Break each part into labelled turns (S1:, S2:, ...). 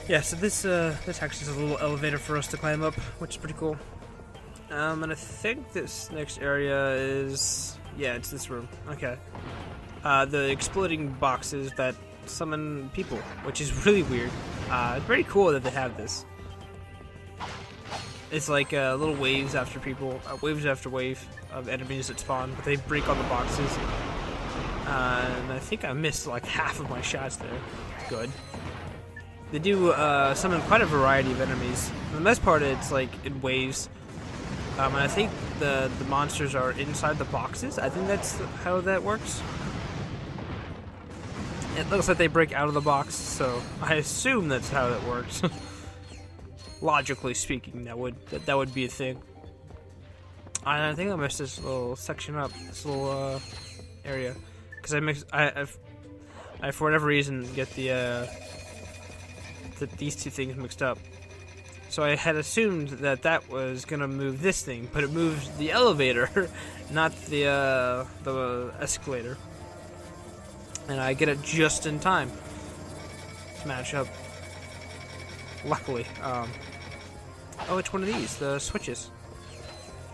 S1: Yeah, so this actually is a little elevator for us to climb up, which is pretty cool. And I think this next area is... yeah, it's this room. Okay. The exploding boxes that summon people, which is really weird. It's pretty cool that they have this. It's like little waves after people, waves after wave of enemies that spawn, but they break all the boxes. And I think I missed like half of my shots there. Good. They do summon quite a variety of enemies. For the most part, it's like in waves. And I think the monsters are inside the boxes. I think that's how that works. It looks like they break out of the box, so I assume that's how that works. Logically speaking, that would be a thing. I think I messed this little section up, this little area, because I for whatever reason get these two things mixed up. So I had assumed that was gonna move this thing, but it moves the elevator, not the escalator. And I get it just in time to match up. Luckily. Oh, it's one of these, the switches.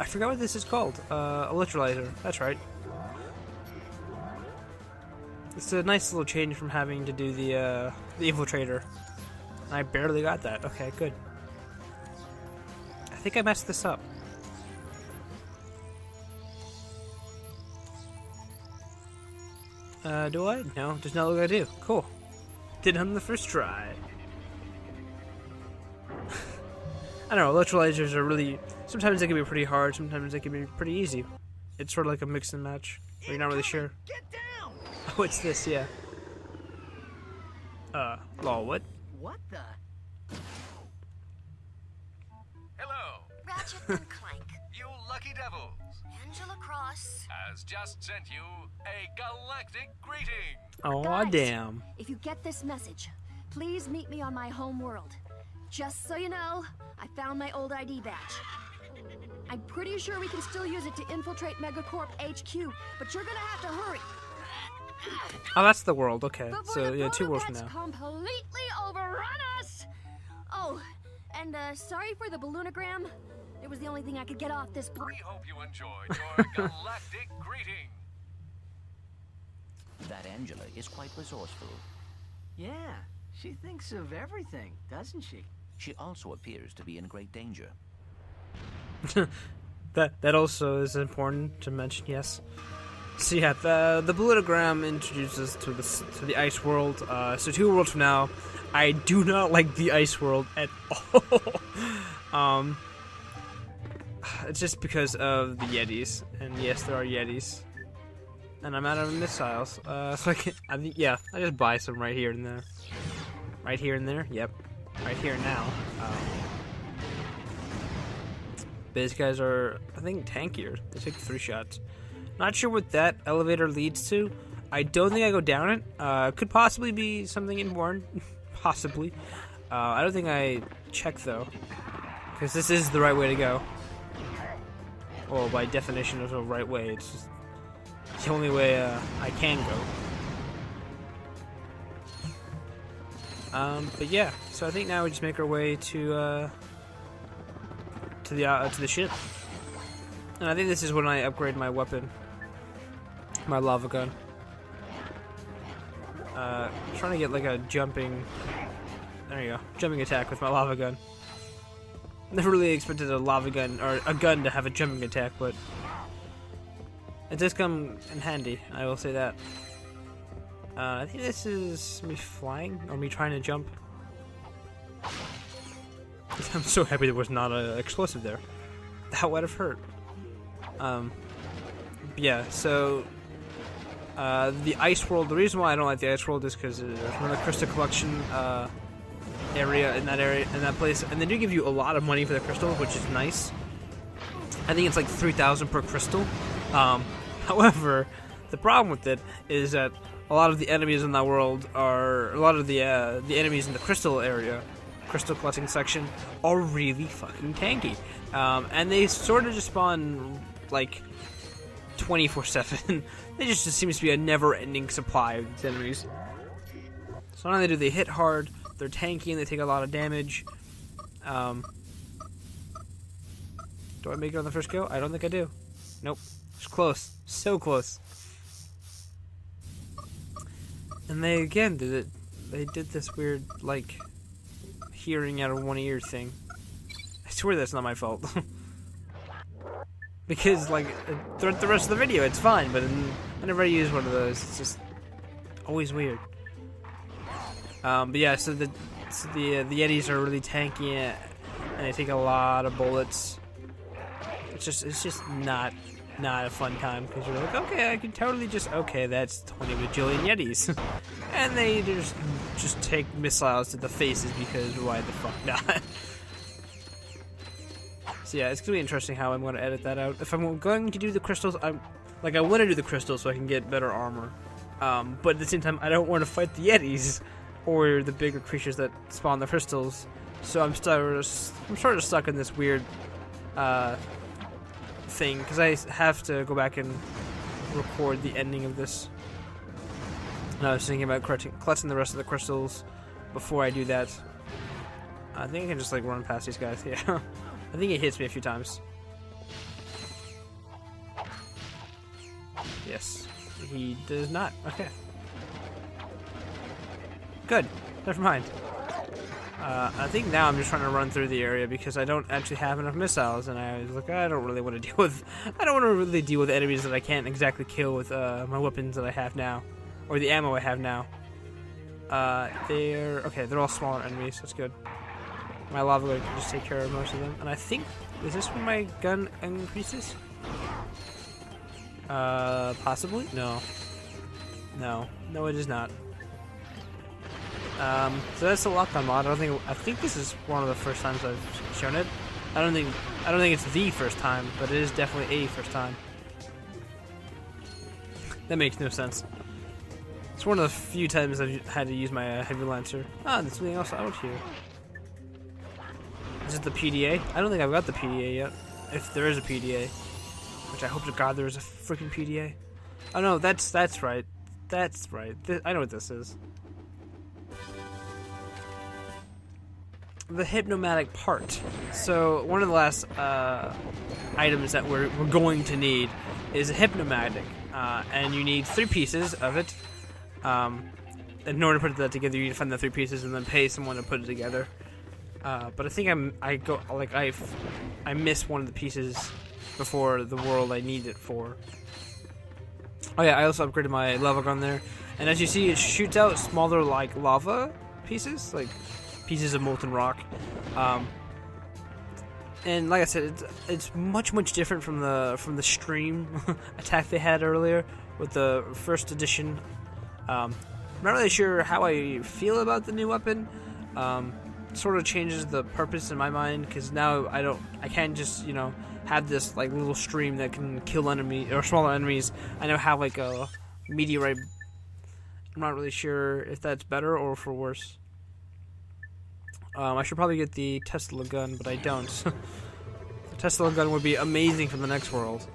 S1: I forgot what this is called. Electrolyzer. That's right. It's a nice little change from having to do the infiltrator. I barely got that. Okay, good. I think I messed this up. Do I? No, does not look like I do. Cool. Did it on the first try. I don't know, electrolyzers are really... sometimes they can be pretty hard, sometimes they can be pretty easy. It's sort of like a mix and match, where you're not really sure.
S2: Get down!
S1: Oh, it's this, yeah. Lol, what?
S2: What the?
S3: Hello,
S4: Ratchet and Clank.
S3: you lucky devils.
S4: Angela Cross.
S3: Has just sent you a galactic greeting.
S1: Oh,
S4: Guys,
S1: damn.
S4: If you get this message, please meet me on my home world. Just so you know, I found my old ID badge. I'm pretty sure we can still use it to infiltrate Megacorp HQ, but you're gonna have to hurry.
S1: Oh, that's the world, okay.
S4: Before
S1: So,
S4: the
S1: yeah, 2 worlds from
S4: Bogats
S1: now.
S4: completely overrun us! Oh, and sorry for the balloonogram. It was the only thing I could get off this
S3: We hope you enjoyed your galactic greeting.
S5: That Angela is quite resourceful.
S2: Yeah, she thinks of everything, doesn't she?
S5: She also appears to be in great danger.
S1: That also is important to mention, yes. So yeah, the balloonogram introduces to the ice world. So 2 worlds from now, I do not like the ice world at all. It's just because of the Yetis, and yes, there are Yetis, and I'm out of missiles. So I think, yeah, I just buy some right here and there. Right here and there. Yep. Right here now. But these guys are, I think, tankier. They take 3 shots. Not sure what that elevator leads to. I don't think I go down it. Could possibly be something important. Possibly. I don't think I check, though. Because this is the right way to go. Well, by definition, there's no right way. It's just the only way I can go. But yeah, so I think now we just make our way to the ship, and I think this is when I upgrade my weapon, my lava gun. Trying to get like a jumping. There you go, jumping attack with my lava gun. Never really expected a lava gun or a gun to have a jumping attack, but it does come in handy. I will say that. I think this is me flying or me trying to jump. I'm so happy there was not an explosive there. That would have hurt. Yeah, so the ice world. The reason why I don't like the ice world is because there's one of the crystal collection area in that place, and they do give you a lot of money for the crystal, which is nice. I think it's like 3,000 per crystal. However, the problem with it is that a lot of the enemies in that world are the enemies in the crystal area, crystal collecting section, are really fucking tanky, and they sort of just spawn like 24/7. There just seems to be a never-ending supply of these enemies. So not only do they hit hard, they're tanky and they take a lot of damage. Do I make it on the first go? I don't think I do. Nope. It's close. So close. And they again did it. They did this weird, like, hearing out of one ear thing. I swear that's not my fault. Because, like, throughout the rest of the video, it's fine, but whenever I use one of those, it's just always weird. But yeah, so the Yetis are really tanky, and they take a lot of bullets. It's just not a fun time, because you're like, okay, I can totally just, okay, that's 20 bajillion Yetis. And they just take missiles to the faces, because why the fuck not? So yeah, it's gonna be interesting how I'm gonna edit that out. If I'm going to do the crystals, I want to do the crystals so I can get better armor. But at the same time, I don't want to fight the Yetis or the bigger creatures that spawn the crystals. So I'm sort of stuck in this weird thing, because I have to go back and record the ending of this. And I was thinking about collecting the rest of the crystals before I do that. I think I can just like run past these guys. Yeah, I think he hits me a few times. Yes, he does not. Okay, good. Never mind. I think now I'm just trying to run through the area because I don't actually have enough missiles, and I was like, I don't really want to deal with. I don't want to really deal with enemies that I can't exactly kill with my weapons that I have now, or the ammo I have now. They're all smaller enemies. That's good. My lava gun can just take care of most of them, and I think is this when my gun increases? Possibly? No, it is not. So that's the lockdown mod. I think this is one of the first times I've shown it. I don't think it's the first time, but it is definitely a first time. That makes no sense. It's one of the few times I've had to use my heavy lancer. Ah, there's something else out here. Is it the PDA? I don't think I've got the PDA yet. If there is a PDA, which I hope to God there is a freaking PDA. Oh no, that's right. That's right. I know what this is. The hypnomatic part. So one of the last items that we're going to need is a hypnomatic, and you need 3 pieces of it. In order to put that together, you need to find the 3 pieces and then pay someone to put it together. But I think I missed one of the pieces before the world I need it for. Oh yeah, I also upgraded my lava gun there, and as you see, it shoots out smaller like lava pieces, like pieces of molten rock. And like I said, it's much different from the stream attack they had earlier with the first edition. I'm not really sure how I feel about the new weapon. Sort of changes the purpose in my mind, because now I can't just have this like little stream that can kill enemy or smaller enemies. I now have like a meteorite. I'm not really sure if that's better or for worse. I should probably get the Tesla gun, but I don't. The Tesla gun would be amazing for the next world,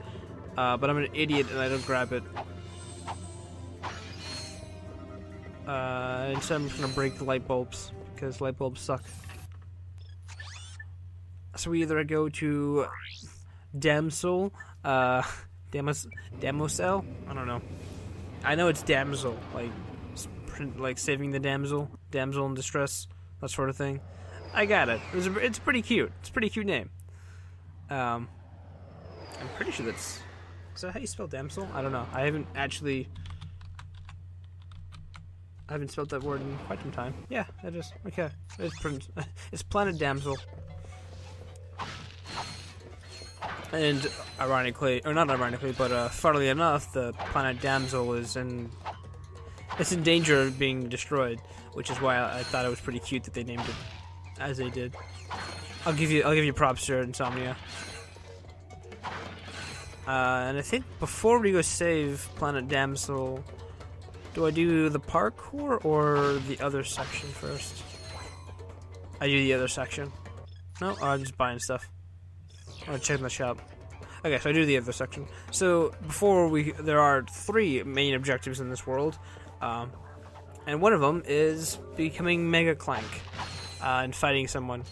S1: but I'm an idiot and I don't grab it. Instead I'm just gonna break the light bulbs, because light bulbs suck. So we either go to Damsel, Damosel? I don't know. I know it's damsel, like saving the damsel in distress, that sort of thing. I got it. It's pretty cute. It's a pretty cute name. I'm pretty sure is that how you spell damsel? I don't know. I haven't spelled that word in quite some time. Yeah, it is. Okay. It's Planet Damsel. And ironically, or not ironically, but funnily enough, the planet Damsel is in danger of being destroyed, which is why I thought it was pretty cute that they named it as they did. I'll give you props here, Insomnia. And I think before we go save Planet Damsel, do I do the parkour or the other section first? I do the other section. No, I'm just buying stuff. I'm checking the shop. Okay, so I do the other section. So there are 3 main objectives in this world, and and one of them is becoming Mega Clank and fighting someone.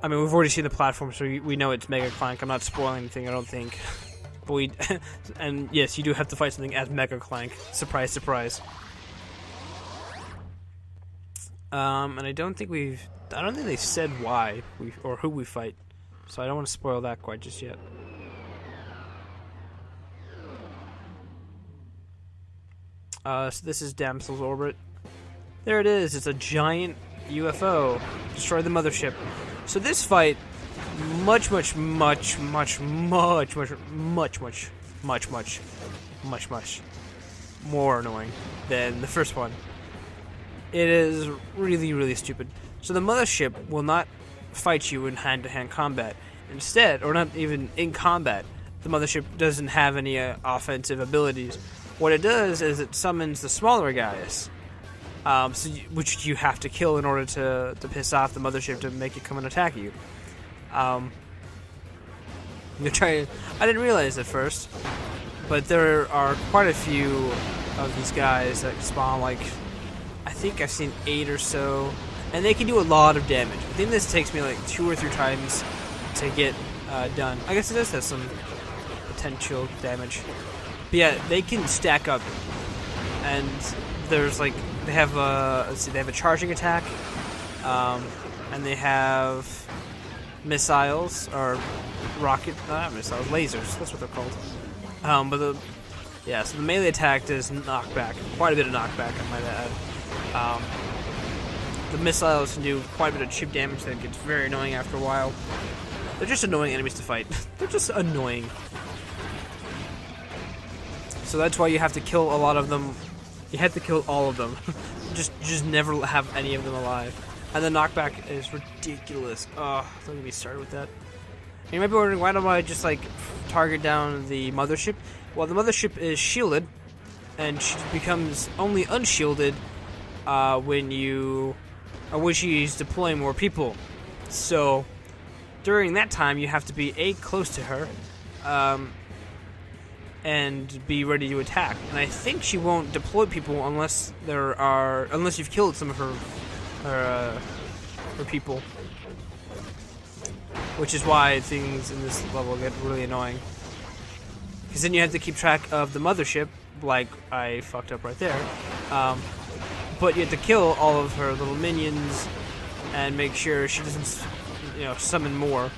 S1: I mean, we've already seen the platform, so we know it's Mega Clank. I'm not spoiling anything, I don't think. But we, and yes, you do have to fight something as Mega Clank. Surprise, surprise. And I don't think they said why or who we fight, so I don't want to spoil that quite just yet. So this is Damsel's Orbit. There it is. It's a giant UFO. Destroy the mothership. So this fight, much more annoying than the first one. It is really stupid. So the mothership will not fight you in hand-to-hand combat. Instead, or not even in combat, the mothership doesn't have any offensive abilities. What it does is it summons the smaller guys, which you have to kill in order to piss off the mothership to make it come and attack you. I didn't realize at first, but there are quite a few of these guys that spawn, like, I think I've seen 8 or so, and they can do a lot of damage. I think this takes me like 2 or 3 times to get done. I guess it does have some potential damage. But yeah, they can stack up, and there's like, they have a charging attack, and they have missiles, or not missiles, lasers, that's what they're called. So the melee attack does knockback, quite a bit of knockback, I might add. The missiles can do quite a bit of chip damage that gets very annoying after a while. They're just annoying enemies to fight. They're just annoying. So that's why you have to kill a lot of them. You have to kill all of them. just never have any of them alive. And the knockback is ridiculous. Oh, don't get me started with that. And you might be wondering, why don't I just like target down the mothership? Well, the mothership is shielded, and she becomes only unshielded when she's deploying more people. So during that time, you have to be close to her, and be ready to attack. And I think she won't deploy people unless you've killed some of her people. Which is why things in this level get really annoying. Because then you have to keep track of the mothership, like I fucked up right there. But you have to kill all of her little minions and make sure she doesn't, summon more.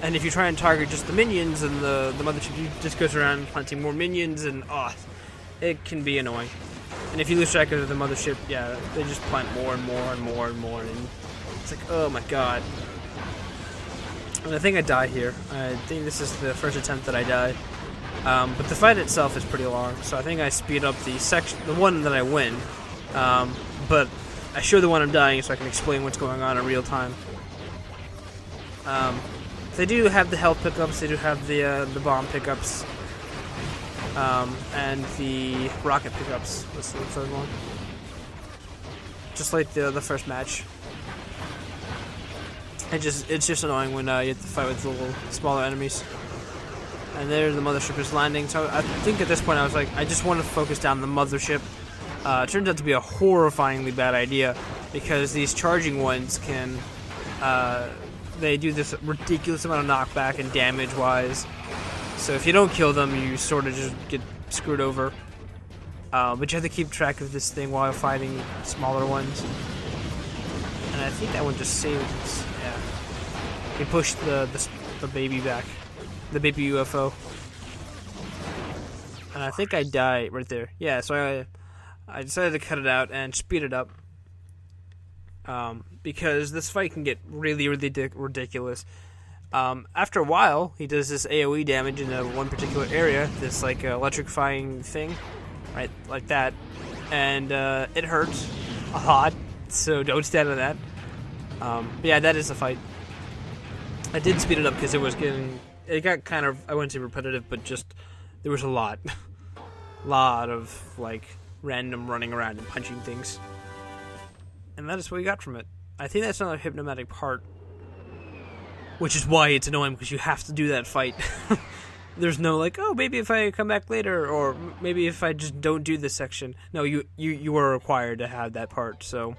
S1: And if you try and target just the minions, and the mothership just goes around planting more minions, and it can be annoying. And if you lose track of the mothership, yeah, they just plant more and more and more and more, and it's like, oh my god. And I think I die here. I think this is the first attempt that I die. But the fight itself is pretty long, so I think I speed up the one that I win. But I show the one I'm dying so I can explain what's going on in real time. They do have the health pickups, they do have the bomb pickups, and the rocket pickups. That's the third one. Just like the first match. It's just annoying when you have to fight with the little smaller enemies. And there the mothership is landing, so I think at this point I was like, I just want to focus down the mothership. It turns out to be a horrifyingly bad idea, because these charging ones can, they do this ridiculous amount of knockback and damage-wise. So if you don't kill them, you sort of just get screwed over. But you have to keep track of this thing while fighting smaller ones. And I think that one just saved us. Yeah. He pushed the baby back. The baby UFO. And I think I die right there. Yeah, so I decided to cut it out and speed it up. Because this fight can get really ridiculous. After a while, he does this AoE damage in one particular area, this like electrifying thing, right, like that, and it hurts a lot, so don't stand on that. But yeah, that is the fight. I did speed it up because it got kind of, I wouldn't say repetitive, but just, there was a lot of like random running around and punching things. And that is what we got from it. I think that's another hypnomatic part, which is why it's annoying, because you have to do that fight. there's no like, oh, maybe if I come back later, or maybe if I just don't do this section. No, you are required to have that part. So